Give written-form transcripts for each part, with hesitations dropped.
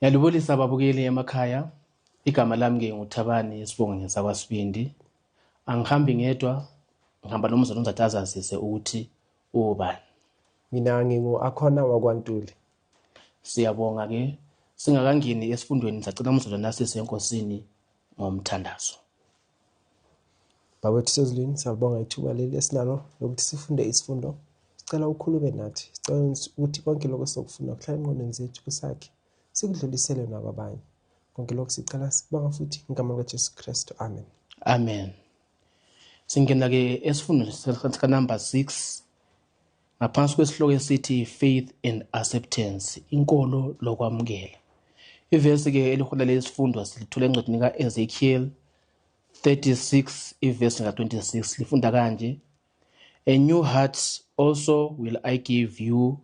Ngiyalibulisa ababukeli emakhaya. Igama lami ke nguThabani Sibonge sakwaSibindi. Angihambi ngedwa, ngihamba nomzala uzathi azazise ukuthi ubani. Mina ngingu-Akhona wakwaNtuli. Siyabonga ke singakangeni esifundweni sacela umzala nasise enkosini ngomthandazo. Baba wethu sezulwini, siyalibonga ithuba leli esinalo lokuthi sifunde isifundo. Sicela ukhulume nathi. Sicela ukuthi konke lokho sokufunda kuhlala engqondweni zethu kusakhe. Sikudlulisele nakwabanye. Konke lokho sicela sikubonga futhi ngegama likaJesu Kristu. Amen. Amen. Singena ke esifundweni sika number 6 ngaphansi kwesihloko esithi faith and acceptance, inkolo lokwamukela. Ivesi ke elihola lesifundo silithola encwadini kaEzekiel 36 ivesi ka26 lifunda kanje: A new heart also will I give you,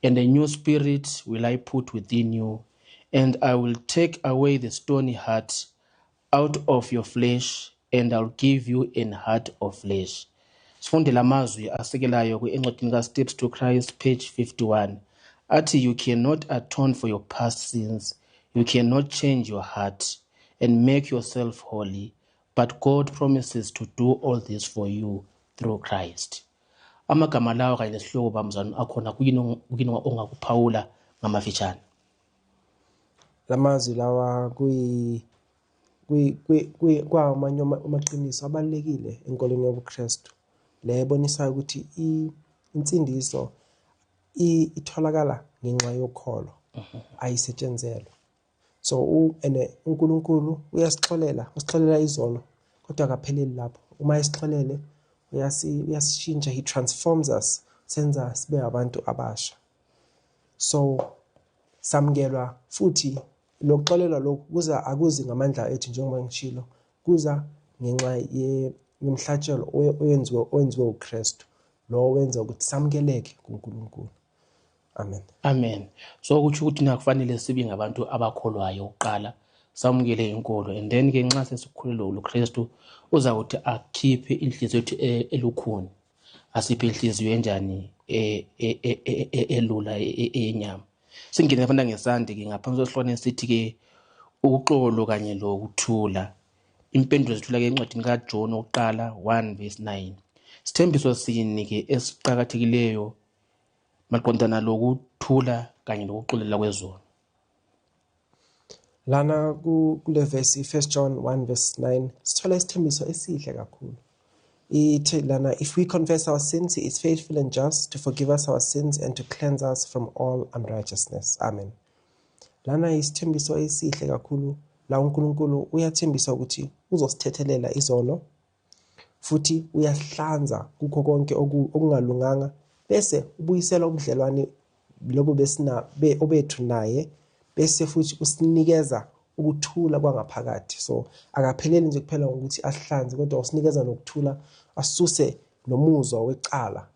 and a new spirit will I put within you, and I will take away the stony heart out of your flesh, and I'll give you an heart of flesh. Sifunde lamazwi asekelayo kwencwadini kaSteps to Christ page 51 athi, you cannot atone for your past sins, you cannot change your heart and make yourself holy, but God promises to do all this for you through Christ. Amagama lawo kanye nesihloko bamzana akhona kuyini ongakuphawula ngamafitshane. Lamazwi lawa kwamanye amaqiniso abalulekile enkolweni yobuKristu. Le ebonisayo ukuthi insindiso itholakala ngenxa yokholo, ayisetshenzelwa. So uNkulunkulu usixolela izono, kodwa akapheleli lapho. Uma esixolele uyasishintsha, he transforms us, senza sibe abantu abasha. So samkelwa futhi lokuxolelwa lokhu akuzi ngamandla ethu njengoba ngishilo, kuza ngenxa yomhlatshelo owenziwe uKristu, lo wenza ukuthi samkeleke kuNkulunkulu. Amen. Amen. So kuthi ukuthi nakufanele sibe ngabantu abakholwayo uqala, samukele inkolo, and then ke nxa sesikhulelwe uKristu uza kuthi akhiphe inhliziyo yethu elukhuni, asiphe inhliziyo enjani elula enyama. Singene mfana ngesandi ke ngaphansi kwesihloko esithi ke ukuxolo kanye lokuthula. Impendulo zithula ke encwadini kaJohn oqala 1 verse 9. Sithembiso sini ke esiqhakathekileyo maqondana lokuthula kanye lokuxolela kwezono. Lana kule verse 1 John 1 verse 9 sithola isithembiso esihle kakhulu. Ithi lana, if we confess our sins, he is faithful and just to forgive us our sins and to cleanse us from all unrighteousness. Amen. Lana isithembiso esihle kakhulu la uNkulunkulu uyathembisa ukuthi uzosithethelela izono futhi uyahlanza kukho konke okungalunganga, bese ubuyisela ubudlelwane lobo obethu naye, bese futhi usinikeza ukuthula kwangaphakathi. So akapheleli nje kuphela ngokuthi asihlanze, kodwa usinikeza nokuthula, asuse nomuzwa wecala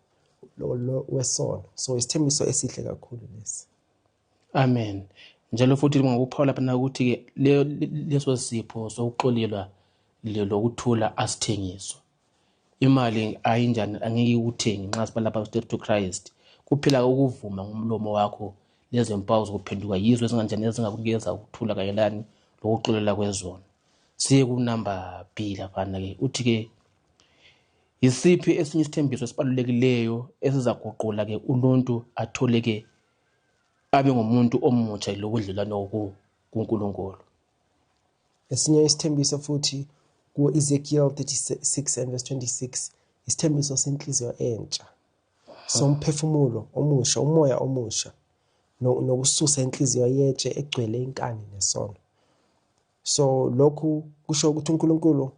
lo wesono. So isithembiso esihle kakhulu lesi. Amen. Njalo futhi ngokuphawula lapha ukuthi ke leso sipho sokuxolelwa lokuthula asithengiswa. Imali ayinjani angeke ukuthengi nxa sibala lapha Steps to Christ. Kuphela ukuvuma ngomlomo wakho lezi mpawu zokuphenduka yizo ezinganjani ezingakunikeza ukuthula kanye lani lokuxolela kwezono. Siye ku number B lapha ke uthi ke yisiphi esinye isithembiso esibalulekileyo esizaguqula ke uluntu atholeke abe ngumuntu omutsha lokudlelana kuNkulunkulu. Esinye isithembiso futhi ku-Ezekiel 36 and verse 26, isithembiso senhliziyo entsha, somphefumulo omusha, umoya omusha, nokususa inhliziyo yetshe egcwele inkani nesono. So lokhu kusho ukuthi uNkulunkulu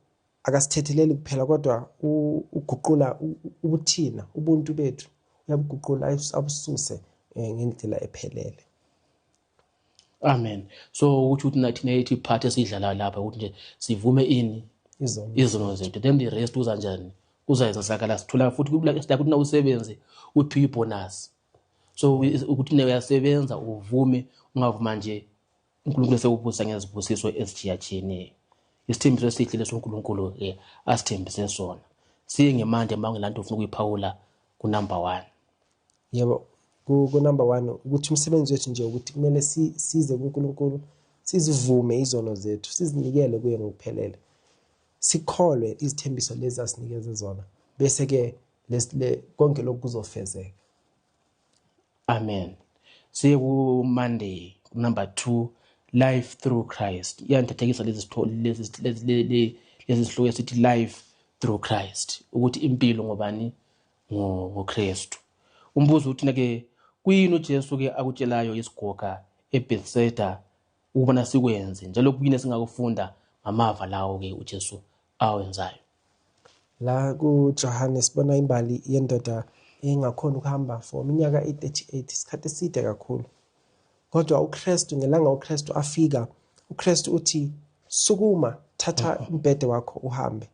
akasithetheleli kuphela, kodwa uguqula ubuthina, ubuntu bethu uyabuguqula abususe ngendlela ephelele. Amen. So ukuthi nathi nethi part esidlala lapha ukuthi nje sivume ini izono zethu, then the rest uza njani uzayenzakala. Sithola futhi ukuthi na usebenze uphi ibonus. So ukuthi nawe uyasebenza uvume, ungavuma nje uNkulunkulu sekubusa ngezibusiso ezijiyajiyeneyo. Isithembiso esihle leso uNkulunkulu asithembise sona. Siye ngemanje mangelanto ufuna ukuyiphawula ku number 1. Yebo, ku number 1 ukuthi umsebenzi wethu nje ukuthi kumele size kuNkulunkulu, sizivume izono zethu, sizinikele kuye ngokuphelele, sikholwe izithembiso lezi asinikeze zona, bese ke konke lokhu kuzofezeka. Amen. Siye ku Monday number 2, life through Christ. Iyandithekisa lezi sihloko esithi life through Christ, ukuthi impilo ngobani? ngoKristu. Umbuzo uthi ke kuyini uJesu ke akutshelayo isigoga eBethsaida ukubana sikwenze, njalo kuyini singakufunda ngamava lawo ke uJesu awenzayo? La kuJohane sibona imbali yendoda engakhona ukuhamba for iminyaka 38, isikhathi eside kakhulu. Kodwa uKristu, ngelanga uKristu afika, uKristu uthi sukuma, thatha umbhede wakho uhambe.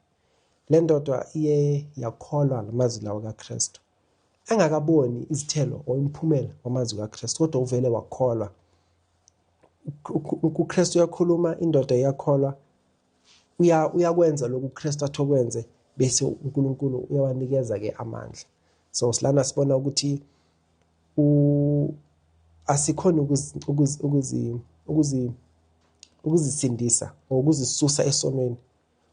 Le ndoda iye yakholwa ngamazwi lawo kaKristu, engakaboni izithelo or imphumela wamazwi kaKristu, kodwa uvele wakholwa. uKristu uyakhuluma, indoda iyakholwa, uyakwenza lokhu uKristu athokwenze, bese uNkulunkulu uyawanikeza ke amandla. So silana sibona ukuthi asikhona ukuzisindisa or ukuzisusa esonweni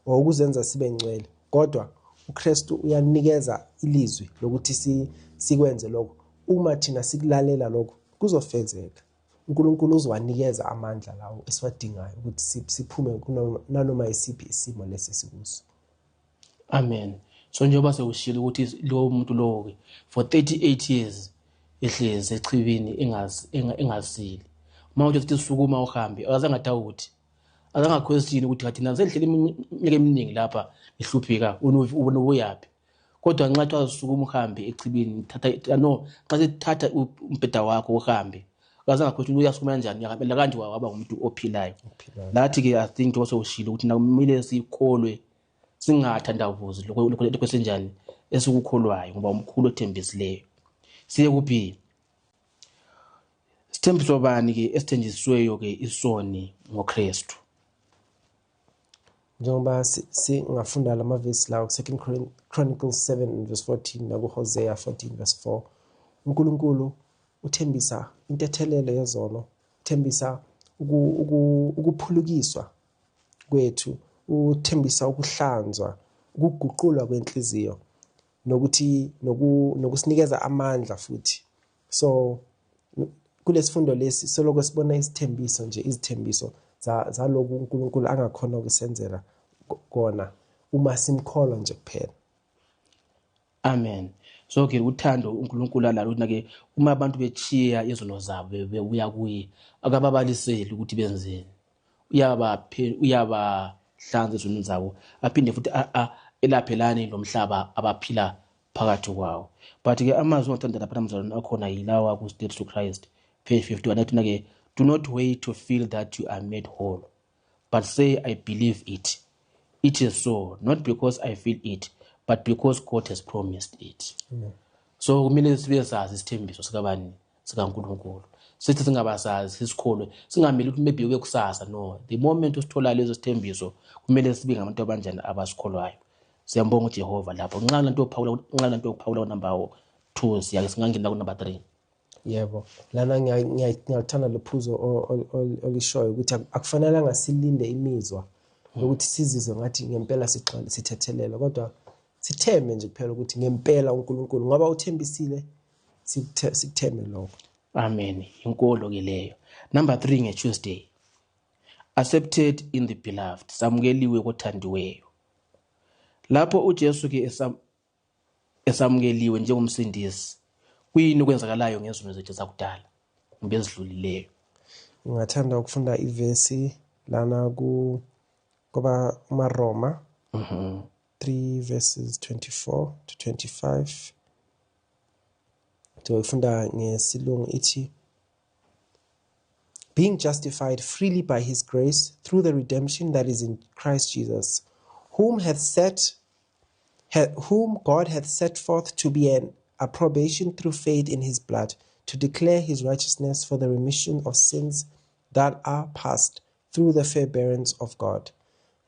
or ukuzenza sibe ngcwele, kodwa uKristu uyanikeza ilizwi lokuthi sikwenze lokho. Uma thina sikulalela lokho kuzofezeka. uNkulunkulu uzowanikeza amandla lawo esiwadingayo ukuthi siphume nanoma isiphi isimo lesi sikuso. Amen. So njengoba sewushilo ukuthi lo muntu lo ke for 38 years ehlezi echibini engasili. Manje uthi sukuma uhambe, akazange adawuthi, azange question ukuthi kathi nazo endlela iminyaka eminingi lapha ihlupheka uyapi. Kodwa nxa xa sukuma uhambe echibini, thatha no, xa sethatha umbheda wakho uhambe, akazange question uyasukuma kanjani, yakapela kanje waba umuntu ophilayo. Lathi ke I think njengoba sewushilo ukuthi nakumele sikholwe, singathandabuzi lokho senjani esikukholwayo ngoba umkhulu othembisileyo. Siye kuphi? Sithembiso bani ke esithenjisiweyo ke isoni ngoKristu? Njengoba singafunda lamavesi lawo 2 Chronicles 7:14 nakuHosea 14:4, uNkulunkulu uthembisa intethelelo yezono, uthembisa ukuphulukiswa kwethu, uthembisa ukuhlanzwa, ukuguqulwa kwenhliziyo, nokusinikeza amandla futhi. So kulesifundo lesi soloko sibona izithembiso nje, izithembiso zaloku uNkulunkulu angakhona ukusenzela kona uma simkholwa nje kuphela. Amen. So ke uthando uNkulunkulu alalo ke uma abantu bechiya izono zabo bebuya kuye, akababaliseli ukuthi benzeni. Uyabahlanza izono zabo, aphinde futhi elaphelani lomhlaba abaphila phakathi kwawo. But ke amazwi ongathanda lapha namzalwane akhona yilawa ku Steps to Christ page 51 athi ke, do not wait to feel that you are made whole, but say I believe it. It is so, not because I feel it, but because God has promised it. So kumele sibe sazi isithembiso sikabani, sikaNkulunkulu. Sithi singabasazi sisikholwe, singameli ukuthi maybe ube kusasa. No, the moment usithola lezo sithembiso kumele sibe ngabantu abanjani abasikholwayo. Siyambonga uJehova lapho. Nxa lanto yokuphawula number 2 siyake singangena ku number 3. Yebo, lana ngiyathanda lephuzo olishoyo ukuthi akufanelanga silinde imizwa ukuthi sizizwe ngathi ngempela sigcwele sithethelela, kodwa sithembe nje kuphela ukuthi ngempela uNkulunkulu ngoba uthembisile, sikuthembe lokho. Amen. Inkolo ke leyo. Number 3 ngeTuesday. Accepted in the beloved, samukeliwe kothandiweyo. Lapho uJesu ke esamukeliwe njengomsindisi, kuyini okwenzakalayo ngezono zethu zakudala kumbe ezidlulileyo? Ngingathanda ukufunda ivesi lana kuba uMaroma 3:24-25. Ngifunda ngesilungu ithi, being justified freely by his grace through the redemption that is in Christ Jesus, whom God hath set forth to be an approbation through faith in his blood, to declare his righteousness for the remission of sins that are past through the forbearance of God.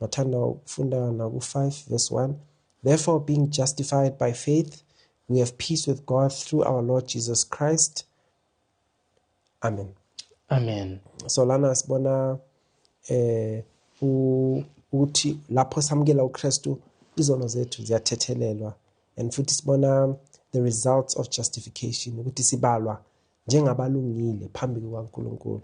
Ngathanda ukufunda naku 5:1, therefore being justified by faith, we have peace with God through our Lord Jesus Christ, Amen. Amen. So lana sibona ukuthi lapho samukela uKristu izono zethu ziyathethelelwa, and futhi sibona the results of justification ukuthi sibalwa njengabalungile phambi kukaNkulunkulu,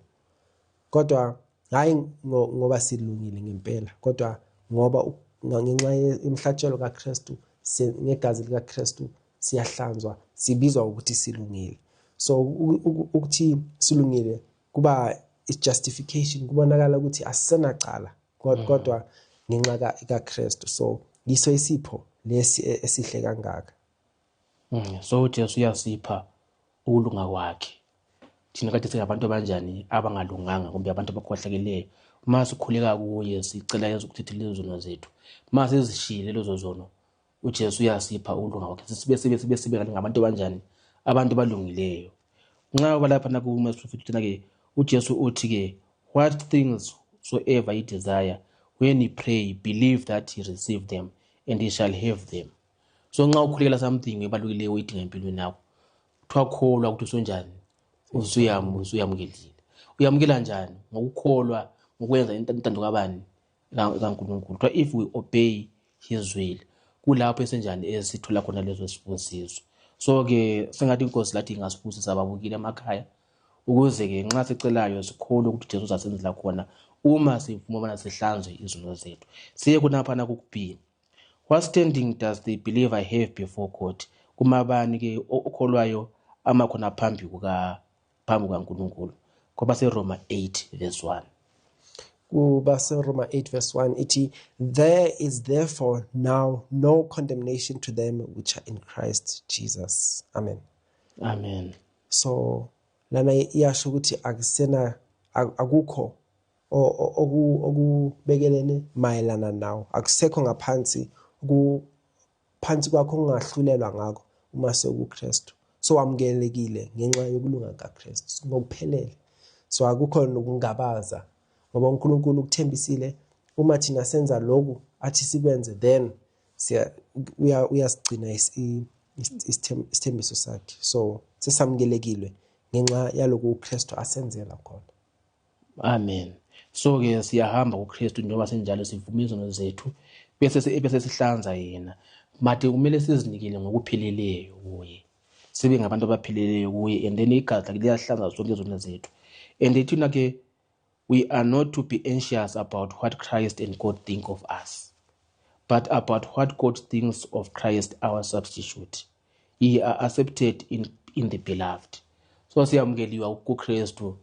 kodwa hayi ngoba silungile ngempela, kodwa ngoba ngenxa yemhlatshelo kaKristu, ngegazi likaKristu siyahlanzwa, sibizwa ukuthi silungile. So ukuthi silungile kuba is justification, kubonakala ukuthi asisenacala kodwa ngenxa kaKristu. So yiso isipho lesi esihle kangaka. So uJesu uyasipha ukulunga kwakhe. Thina kade singabantu abanjani abangalunganga kumbe abantu abakhohlakeleyo, uma sikhuleka kuye sicela Yesu ukuthethe lezo zono zethu, uma sizishile lezo zono uJesu uyasipha ukulunga kwakhe sibe ngabantu abanjani, abantu balungileyo. Nxa balapha nakuMaSifuna uJesu uthi-ke, what things soever ye desire, when ye pray, believe that ye receive them and ye shall have them. So nxa ukhulekela something ebalukileyo uyidinga empilweni yakho, kuthiwa kholwa ukuthi usonjani, usuyamukelile. Uyamukela njani? Ngokukholwa, ngokwenza intando kabani? kaNkulunkulu. Kuthiwa if we obey his will, kulapho esenjani esithola khona lezo sibusiso. So-ke sengathi inkosi lathi ingasibusisa ababukile emakhaya, ukuze-ke nxa sicelayo sikholwe ukuthi uJesu uzasenzela khona uma sivuma ubana sihlanzwe izono zethu. Siye kunaphana ku-B. What standing does the believer have before God? Kumabani-ke okholwayo amakhona phambi kukaNkulunkulu? Ngoba seRoma 8:1. Kuba seRoma 8:1 ithi, there is therefore now no condemnation to them which are in Christ Jesus. Amen. Amen. So lana iyasho ukuthi akukho okubekelene mayelana nawo, akusekho ngaphansi kwakho ongahlulelwa ngakho uma sekuKristu. So wamukelekile ngenxa yokulunga kaKristu ngokuphelele. So akukho nokungabaza ngoba uNkulunkulu ukuthembisile, uma thina senza lokhu athi sikwenze, then uyasigcina isithembiso sakhe. So sesamukelekile ngenxa yalokhu uKristu asenzela khona. Amen. So-ke siyahamba kuKristu njengoba senjalo sivuma izono zethu bese sihlanza yena. Made kumele sizinikele ngokupheleleyo kuye, sibe ngabantu abapheleleyo kuye, and then igazi lakhe liyahlanza zonke izono zethu. And thina-ke we are not to be anxious about what Christ and God think of us, but about what God thinks of Christ our substitute. Ye are accepted in the beloved. So siyamukeliwa kuKristu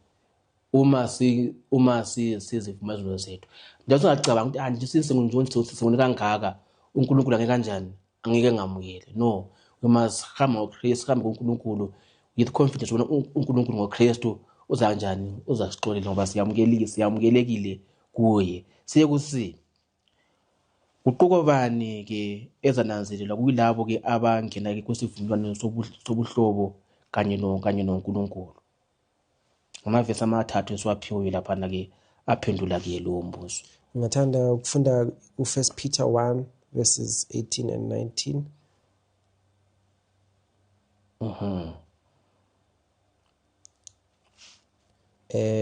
uma sizivuma izono zethu. Njalo singacabanga ukuthi nje singone kangaka uNkulunkulu angeke kanjani, angeke ngamukele. No, we must hamba ngoKristu, hambe kuNkulunkulu with confidence ubona uNkulunkulu ngoKristu uzanjani, uzasixolela ngoba siyamukelekile kuye. Siye kusi. Uquko bani-ke ezananzelelwa kuyilabo-ke abangena-ke kwesivumelwano sobuhlobo kanye noNkulunkulu? Amavesi amathathu esiwaphiweyo laphana-ke aphendula-ke lowo mbuzo. Ngingathanda ukufunda u1 Peter 1:18 and 19.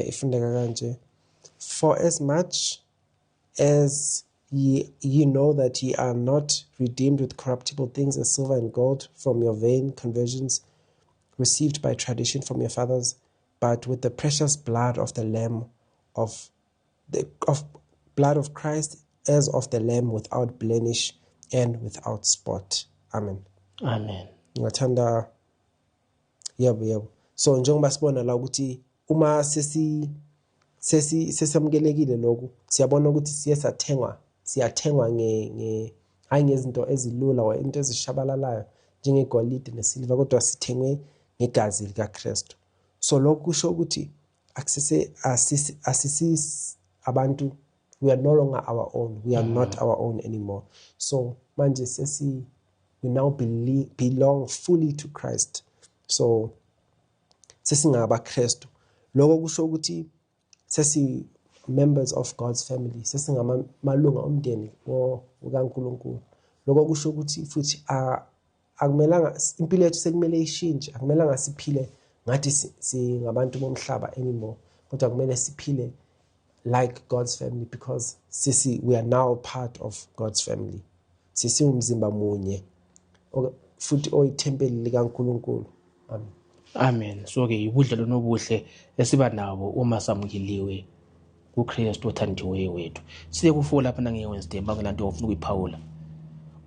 Ifundeka kanje, for as much as ye know that ye are not redeemed with corruptible things as silver and gold from your vain conversions received by tradition from your fathers, but with the precious blood of the Lamb of Christ, as of the Lamb without blemish and without spot. Amen. Amen. Ngathanda yebo. So njengoba sibona la ukuthi uma sesamukelekile lokhu, siyabona ukuthi siyathengwa hayi ngezinto ezilula or into ezishabalalayo njengegolide nesilver, kodwa sithengwe ngegazi likaKristu. So lokhu kusho ukuthi asisi abantu, we are no longer our own, we are not our own anymore. So manje we now belong fully to Christ. So sesingabaKristu. Lokho kusho ukuthi sesi members of God's family, sesingamalunga omndeni kaNkulunkulu. Lokho kusho ukuthi futhi akumelanga impilo yethu sekumele ishintshe, akumelanga siphile ngathi singabantu bomhlaba anymore, kodwa kumele siphile like God's family, because we are now part of God's family. Sisiwumzimba munye futhi oyithempeli likaNkulunkulu. Amen. Amen. So ke ubudlelwano obuhle esiba nabo uma samukeliwe kuKristu othandiweyo wethu. Siye kufola lapha ngeWednesday bangelanto ofuna ukuyiphawula.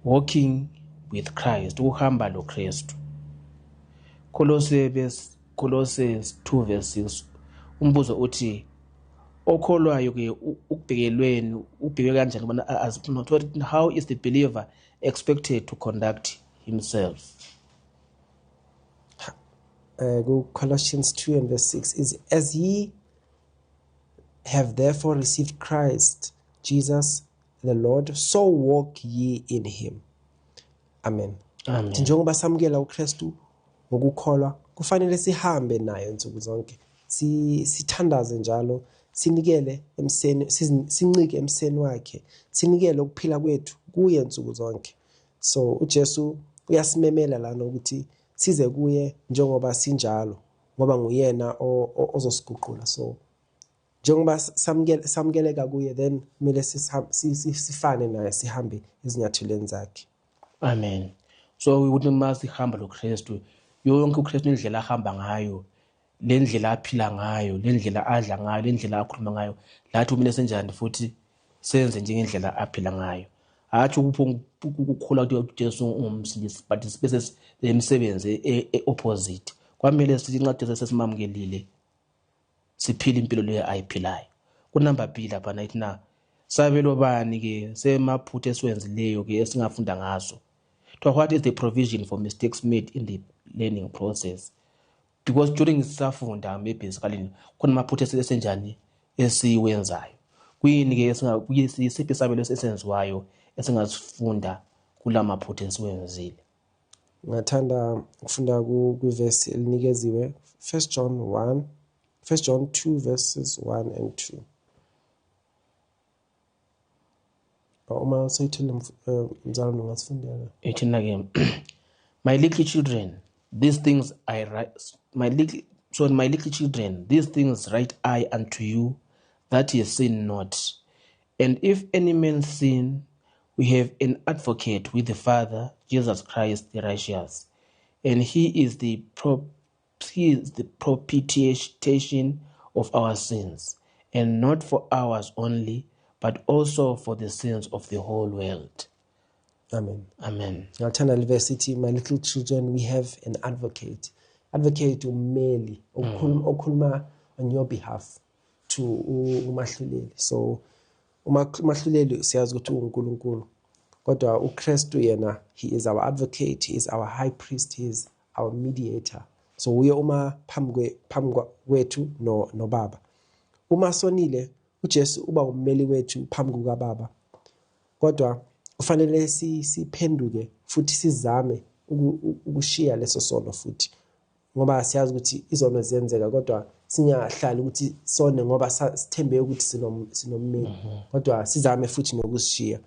Walking with Christ, ukuhamba loKristu. Colossians 2:6. Umbuzo uthi okholwayo ke ukubhekelweni ubheke kanjani ubona how is the believer expected to conduct himself? Colossians 2:6 is, as ye have therefore received Christ Jesus the Lord, so walk ye in him. Amen. Amen. Njengoba samukela uKristu ngokukholwa, kufanele sihambe naye insuku zonke, sithandaze njalo, sinikele emseni, sincike emseni wakhe, sinikele ukuphila kwethu kuye insuku zonke. So uJesu uyasimemela lana ukuthi size kuye njengoba sinjalo, ngoba nguyena ozosiguqula. So njengoba samukeleka kuye, then kumele sifane naye, sihambe ezinyathelweni zakhe. Amen. So we wouldn't masihamba loKristu, yonke uKristu indlela ahamba ngayo, le ndlela aphila ngayo, le ndlela adla ngayo, le ndlela akhuluma ngayo, lathi kumele senjani futhi senze njengendlela aphila ngayo. Hathi ukukhula ukuthi uJesu ungumsindisi, but bese imisebenzi opposite. Kwamele sithi incwadi sesimamukelile siphile impilo leyo ayiphilayo. Kunumber 2 lapha nayithi na sabelo bani ke semaphutha esiwenzileyo ke esingafunda ngaso. What is the provision for mistakes made in the learning process? Because during isafunda maybe basically khona amaphutha esenjani esiwenzayo. Kuyini ke isiphi isabelo esenziwayo esingasifunda kula maphutha esiwenzile. Ngathanda ukufunda kuverse elinikeziwe 1 John 2 verses 1 and 2. Uma sayithela mzalwane ngasifundela. Ethina ke my little children, these things I write, my little children, these things write I unto you, that ye sin not. And if any man sin, we have an advocate with the Father, Jesus Christ the righteous, and he is the propitiation of our sins, and not for ours only, but also for the sins of the whole world. Amen. Amen. Ngathanda university, my little children, we have an advocate. Advocate ummeli okhuluma on your behalf to umahluleli. So umahluleli siyazi ukuthi uNkulunkulu, kodwa uKristu yena, he is our advocate, he is our high priest, he is our mediator. So uye uma phambi kwethu no baba. Uma sonile uJesu uba ummeli wethu phambi kukaBaba. Kodwa kufanele siphenduke futhi sizame ukushiya leso sono futhi, ngoba siyazi ukuthi izono ziyenzeka, kodwa singahlali ukuthi sone ngoba sithembe ukuthi sinommeli, kodwa sizame futhi nokushiya.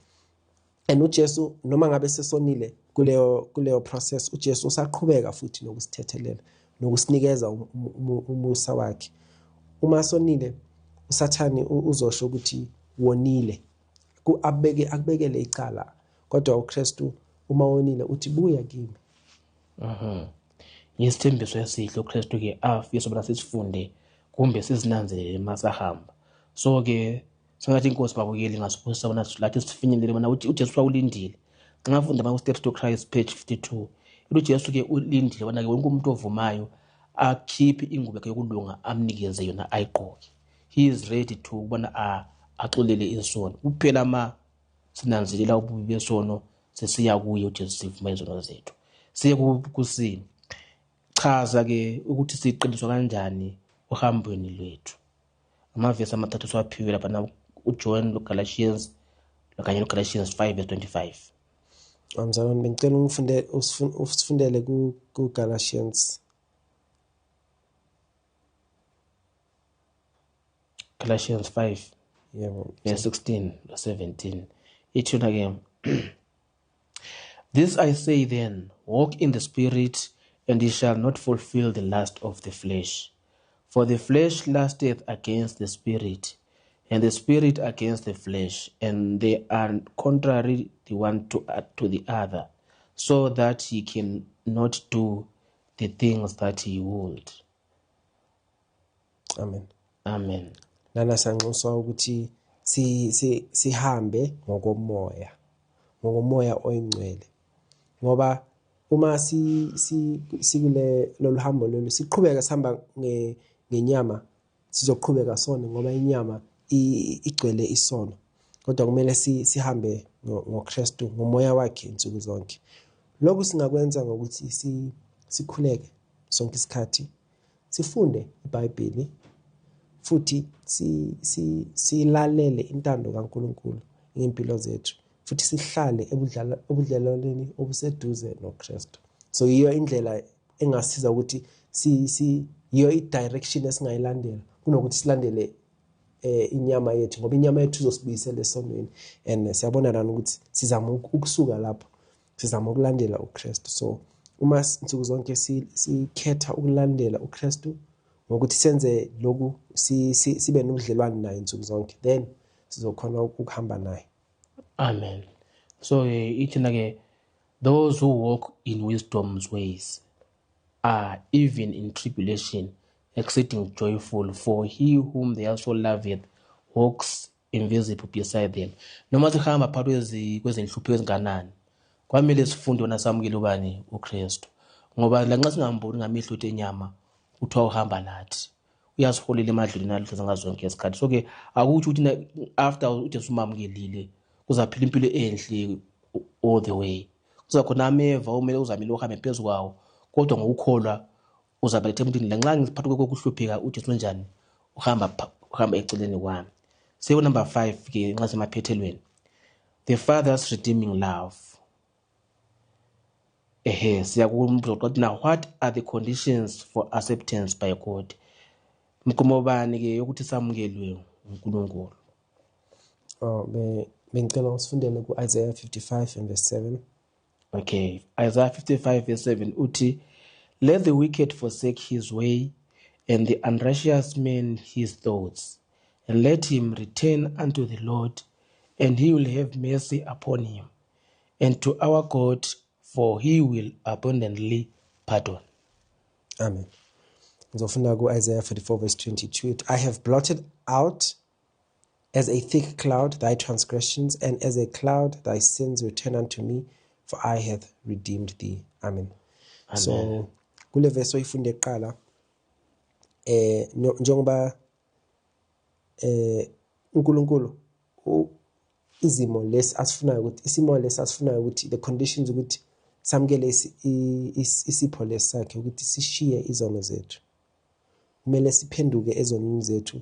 And uJesu noma ngabe sesonile kuleyo process, uJesu usaqhubeka futhi nokusithethelela, nokusinikeza umusa wakhe. Uma sonile uSathani uzosho ukuthi wonile, akubekele icala, kodwa uKristu uma wonile uthi buya kimi. Yisithembiso esihle uKristu ke afisa bona sisifunde kumbe sizinanzelele masahamba. So ke singathi inkosi babukeli ngasiphosa bona lathi sifinyelele bona uJesu ulindile. Ngafunda ama Steps to Christ page 52. uJesu ke ulindile bona ke wonke umuntu ovumayo akhiphe ingubo yakhe yokulunga amnikeze yona ayigqoke. He is ready to bona axolele isono. Kuphela ma sinanzelela ububi besono sesiya kuye uJesu sivuma izono zethu. Siye kusini. Chaza ke ukuthi siqiniswa kanjani uhambweni lwethu. Amavesi amathathu siwaphiwe lapha na uJohn loGalatians kanye noGalatians 5:25. Mzalwane bengicela usifundele kuGalatians. Galatians 5 16 17. It again. This I say then, walk in the Spirit, and ye shall not fulfill the lust of the flesh. For the flesh lusteth against the spirit, and the spirit against the flesh, and they are contrary the one to the other, so that ye cannot do the things that ye would. Amen. Amen. Lana sanxuswa ukuthi sihambe ngokomoya oyingcwele, ngoba uma sikule loluhambo lolu siqhubeka sihamba ngenyama, sizoqhubeka sona ngoba inyama igcwele isono, kodwa kumele sihambe ngoKristu, ngomoya wakhe insuku zonke. Lokhu singakwenza ngokuthi sikhuleke sonke isikhathi, sifunde iBhayibheli, futhi silalele intando kaNkulunkulu ngempilo zethu, futhi sihlale ebudlelwaneni obuseduze noKristu. So yiyo indlela engasiza ukuthi yiyo i-direction esingayilandela kunokuthi silandele inyama yethu, ngoba inyama yethu izosibuyisela esonweni, and siyabona lana ukuthi sizama ukusuka lapho, sizama ukulandela uKristu. So uma insuku zonke sikhetha ukulandela uKristu ngokuthi senze lokhu, sibe nobudlelwano naye insuku zonke, then sizokhona ukuhamba naye. Amen. So those who walk in wisdom's ways are even in tribulation exceeding joyful, for he whom they also loveth walks invisible beside them. Noma sihamba phakathi kwezinhlupho ezinganani, kwamele sifunde wona samukele ubani uKristu, ngoba lanxa singamboni ngamehlo enyama kuthiwa uhamba nathi, uyasiholela emadlelweni aluhlaza ngazonke isikhathi. So akutsho ukuthi after uJesu umamukelile kuzaphila impilo enhle all the way, kuzakhona ameva omele uzamile uhambe phezu kwawo, kodwa ngokukholwa uzabeletha emntwini lanxa ngiphakathi kokuhlupheka uJesu njani uhamba eceleni kwami. So number 5 ke nxa semaphethelweni, the Father's redeeming love. Siyakumbuza ukuthi now what are the conditions for acceptance by God? Mkhumo bani ke yokuthi samukelwe uNkulunkulu? Bengicela usifundele ku-Isaiah 55 and verse 7. Okay, Isaiah 55 verse 7 uthi, let the wicked forsake his way, and the unrighteous man his thoughts, and let him return unto the Lord, and he will have mercy upon him, and to our God, for he will abundantly pardon. Amen. Ngizofunda ku-Isaiah 44 verse 22. I have blotted out as a thick cloud thy transgressions, and as a cloud thy sins return unto me, for I have redeemed thee. Amen. So kule verse oyifunde kuqala, njengoba uNkulunkulu isimo lesi asifunayo ukuthi the conditions ukuthi samukele isipho lesakhe ukuthi sishiye izono zethu, kumele siphenduke ezonweni zethu,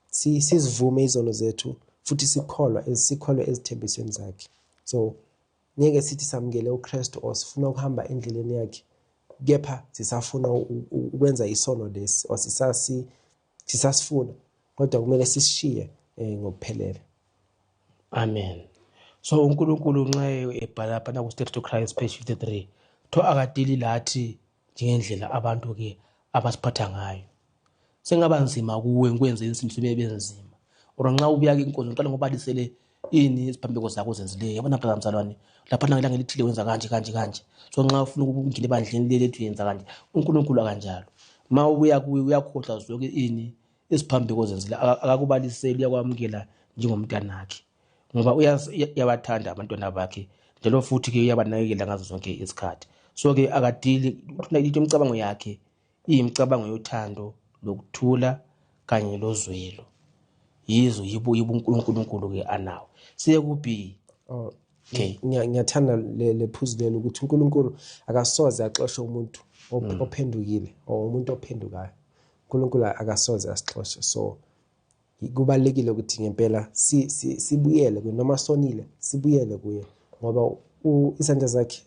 sizivume izono zethu, futhi sikholwe ezithembisweni zakhe. So ngeke sithi samukele uKristu or sifuna ukuhamba endleleni yakhe, kepha sisafuna ukwenza isono lesi or sisasifuna, kodwa kumele sishiye ngokuphelele. Amen. So uNkulunkulu nxa ebhala phana ku-State to Christ page 53 tho akadili lathi njengendlela abantu ke abasiphatha ngayo. Sengaba nzima kuwe ngikwenze izinto sibe nzima, or nxa ubuya ke inkonzo uqala ngobalisele ini isiphambeko zakho zenzileyo, yabona phela mzalwane lapha ngelanga elithile wenza kanje. So nxa ufuna ukungena ebandleni lethu yenza kanje, uNkulunkulu akanjalo. Ma ubuya kuwe uyakhohlwa zonke ini isiphambeko zenzile, akakubaliseli, uyakwamukela njengomntwana wakhe, ngoba uyabathanda abantwana bakhe njalo futhi ke uyabanakekela ngazo zonke isikhathi. So ke akadili ukuthi imicabango yakhe iyimicabango yothando, lokuthula kanye lozwelo. Yibo uNkulunkulu ke anawo. Siye kubi. Okay, ngiyathanda lephuzu lelo ukuthi uNkulunkulu akasoze axoxe umuntu ophendukile or umuntu ophendukayo. uNkulunkulu akasoze asixoxe. So kubalekile ukuthi ngempela sibuyele kuye, noma sonile sibuyele kuye, ngoba izandla zakhe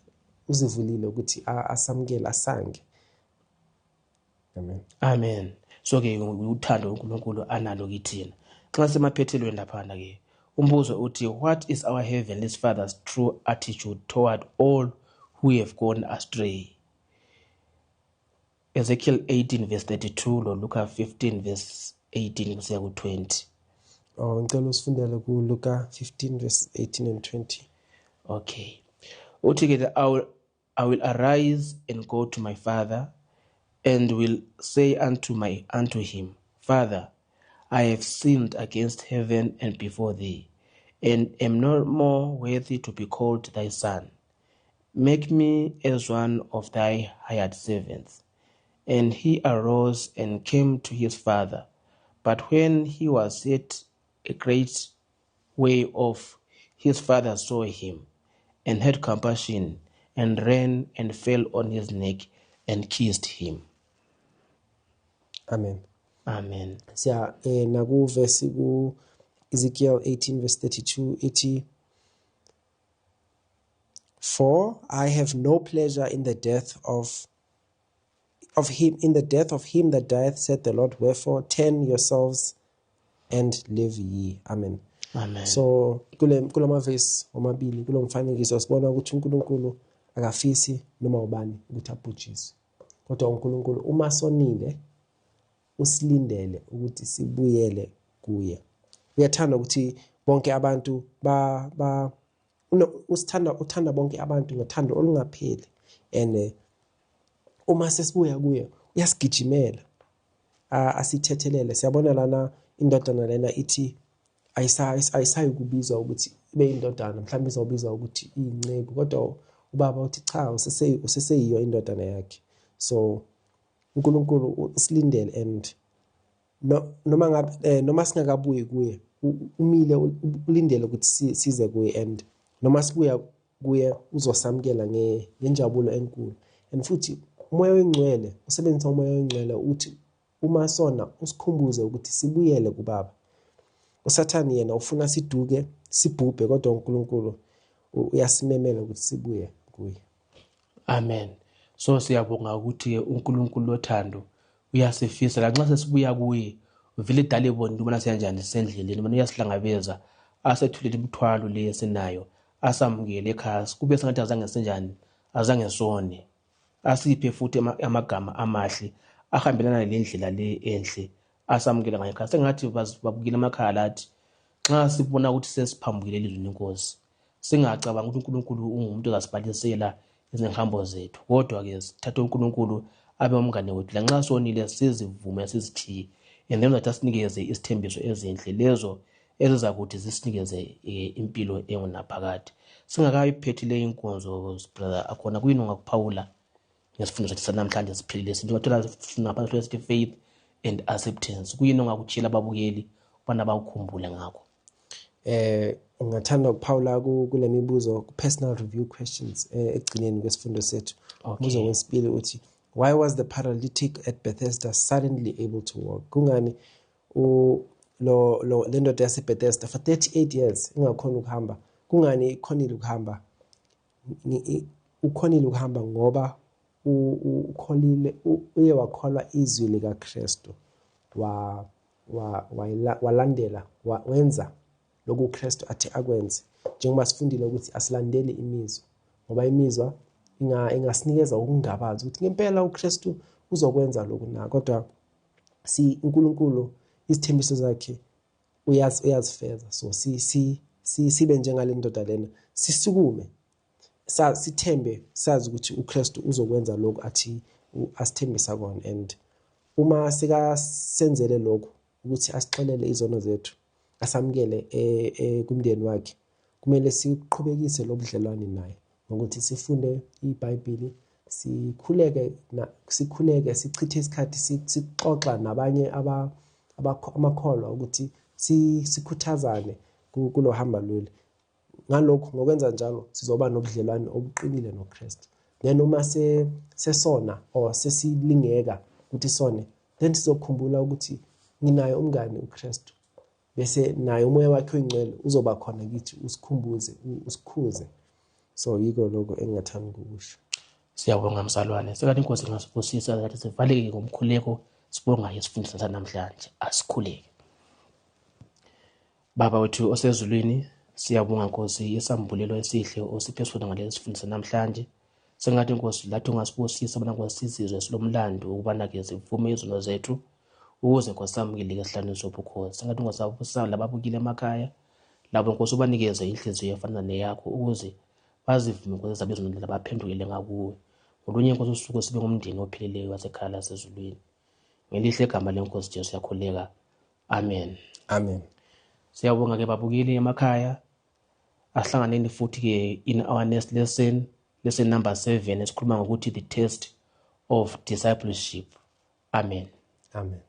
uzivulile ukuthi asamukele, asange. Amen. So ke uthando uNkulunkulu analo kithina. Xa semaphethelweni laphana ke umbuzo uthi, what is our heavenly Father's true attitude toward all who have gone astray? Ezekiel 18 verse 32 lo Luka 15 verse 18 kusiya ku-20. Ngicela usifundele kuLuka 15 verse 18 and 20. Okay. Uthi-ke, I will arise and go to my father, and will say unto him, Father, I have sinned against heaven and before thee, and am no more worthy to be called thy son. Make me as one of thy hired servants. And he arose and came to his father. But when he was yet a great way off, his father saw him, and had compassion, and ran and fell on his neck and kissed him. Amen. Amen. Siya naku verse ku Ezekiel 18 verse 32 ithi, For I have no pleasure in the death of him that dieth, said the Lord. Wherefore turn yourselves and live ye. Amen. Amen. So kulama verse omabili kulo mfanekiso sibona ukuthi uNkulunkulu akafisi noma ubani ukuthi abhujiswe. Kodwa uNkulunkulu uma sonile usilindele ukuthi sibuyele kuye. Uyathanda ukuthi bonke abantu uthanda bonke abantu ngothando olungapheli, and uma sesibuya kuye uyasigijimela asithethelele. Siyabona lana indodana lena ithi ayisayi kubizwa ukuthi ibe indodana, mhlawumbe izobizwa ukuthi iyinceku, kodwa ubaba uthi cha, useseyiyo indodana yakhe. So uNkulunkulu usilindele, and noma singakabuyi kuye umile ulindele ukuthi size kuye, and noma sibuya kuye uzosamkela ngenjabulo enkulu. And futhi umoya oyingcwele, usebenzisa umoya oyingcwele uthi uma sona usikhumbuze ukuthi sibuyele kubaba. USathane yena ufuna siduke sibhubhe, kodwa uNkulunkulu uyasimemela ukuthi sibuye kuye. Amen. So siyabonga ukuthi uNkulunkulu lothando uyasifisa lanxa sesibuya kuye uvile dala ebona ubona siyanjani sendleleni, ubona uyasihlangabeza, asethulele imithwalo le esinayo, asamukele ekhaya, kube sengathi azange senjani, azange sone, asiphe futhi amagama amahle ahambelana lendlela le enhle, asamukela ngayo. Sengathi babukile amakhaya lathi nxa sibona ukuthi sesiphambukile elizweni lenkosi, singacabanga ukuthi uNkulunkulu ungumuntu ozasibhalisela izihambo zethu, kodwa-ke sithathe uNkulunkulu abe umngane wethu. Lanxa sonile sizivume sizithiye, and then asinikeze isithembiso ezinhle lezo ezizakuthi zisinikeze impilo engunaphakade. Singakayiphethi le inkonzo, brother, akhona kuyini ongakuphawula ngesifundo sethu sanamhlanje siphilile sinto bathola ngaphansi kwesithi faith and acceptance? Kuyini ongakutshela ababukeli ubana bawukhumbule ngakho? Ngingathanda ukuphawula kule mibuzo personal review questions ekugcineni kwesifundo sethu. Umbuzo wesibili uthi, why was the paralytic at Bethesda suddenly able to walk? Kungani le ndoda yaseBethesda for 38 years ingakhona ukuhamba? Kungani ikhonile ukuhamba? Ukhonile ukuhamba ngoba ukholile, uye wakholwa izwi likaKristu, walandela, wenza lokhu uKristu athi akwenze. Njengoba sifundile ukuthi asilandeli imizwa, ngoba imizwa ingasinikeza ukungabazi ukuthi ngempela uKristu uzokwenza lokhu na, kodwa uNkulunkulu izithembiso zakhe uyazifeza. So sibe njengale ndoda lena, sisukume, sithembe, sazi ukuthi uKristu uzokwenza lokhu athi asithembisa kona. And uma sikasenzele lokhu ukuthi asixolele izono zethu, asamukele kumndeni wakhe, kumele siqhubekise lo budlelwane naye ngokuthi sifunde iBhayibheli, sikhuleke, sichithe isikhathi sixoxa nabanye amakholwa ukuthi sikhuthazane kulo hamba lolu. Ngalokho, ngokwenza njalo, sizoba nobudlelwane obuqinile noKristu. Then uma sesona or sesilingeka ukuthi sone, then sizokhumbula ukuthi nginayo umngane uKristu, bese naye umoya wakhe oyingcwele uzoba khona kithi usikhumbuze, usikhuze. So yiko lokho engingathanda ukusho. Siyabonga mzalwane, sekathi inkosi ngasifusisa ukuthi sivaleke ngomkhuleko, sibonga isifundisa sanamhlanje, asikhuleke. Baba wethu osezulwini, siyabonga Nkosi isambulelo esihle osiphe sona ngalesi sifundisa namhlanje. sengathi Nkosi lathi ungasibusisa bona Nkosi isizwe silomlando ukubana-ke zivume izono zethu ukuze Nkosi samukeleke esihlalweni sobukhosi. Sengathi Nkosi abusisa lababukile emakhaya labo Nkosi ubanikeze inhliziyo efana neyakho ukuze bazivume Nkosi zabe izono baphendukele ngakuwe. Ngolunye Nkosi usuku sibe ngumndeni ophilileyo wasekhaya lasezulwini. Ngelihle igama leNkosi Jesu siyakhuleka. Amen. Amen. Siyabonga-ke babukeli emakhaya. Asihlanganeni futhi-ke in our next lesson number 7 esikhuluma ngokuthi the test of discipleship. Amen. Amen.